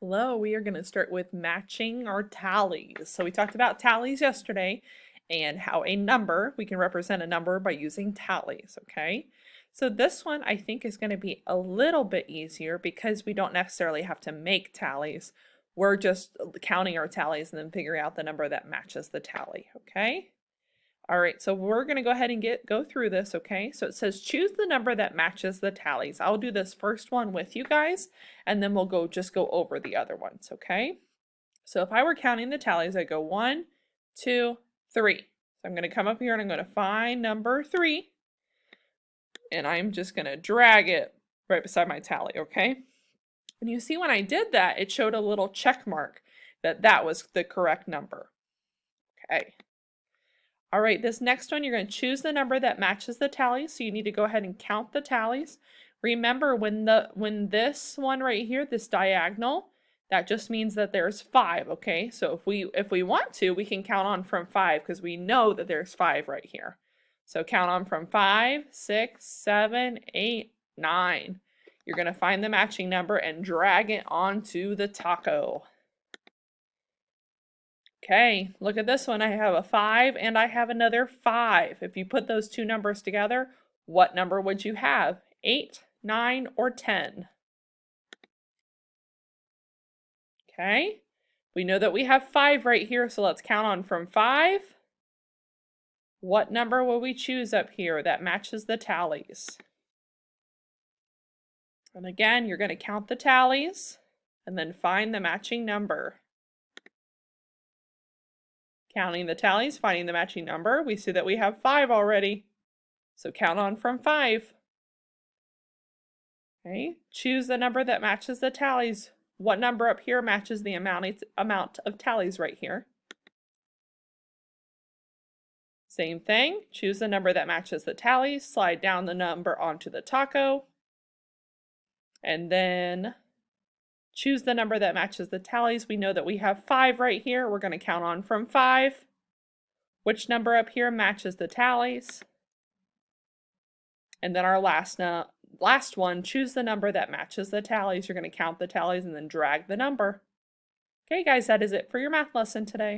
Hello, we are going to start with matching our tallies. So we talked about tallies yesterday and how we can represent a number by using tallies, okay? So this one I think is going to be a little bit easier because we don't necessarily have to make tallies. We're just counting our tallies and then figuring out the number that matches the tally, okay? All right, so we're going to go ahead and go through this, okay? So it says choose the number that matches the tallies. I'll do this first one with you guys, and then we'll just go over the other ones, okay? So if I were counting the tallies, I go 1, 2, 3. So I'm going to come up here and I'm going to find number 3, and I'm just going to drag it right beside my tally, okay? And you see when I did that, it showed a little check mark that that was the correct number, okay? All right, this next one, you're going to choose the number that matches the tallies. So you need to go ahead and count the tallies. Remember when this one right here, this diagonal, that just means that there's 5, okay? So if we want to, we can count on from 5 because we know that there's 5 right here. So count on from 5, 6, 7, 8, 9. You're going to find the matching number and drag it onto the taco. Okay, look at this one. I have a 5 and I have another 5. If you put those two numbers together, what number would you have? 8, 9, or 10? Okay, we know that we have 5 right here, so let's count on from 5. What number will we choose up here that matches the tallies? And again, you're going to count the tallies and then find the matching number. Counting the tallies, finding the matching number, we see that we have 5 already. So count on from 5. Okay, choose the number that matches the tallies. What number up here matches the amount of tallies right here? Same thing, choose the number that matches the tallies, slide down the number onto the taco, and then choose the number that matches the tallies. We know that we have 5 right here. We're going to count on from 5. Which number up here matches the tallies? And then our last one, choose the number that matches the tallies. You're going to count the tallies and then drag the number. Okay, guys, that is it for your math lesson today.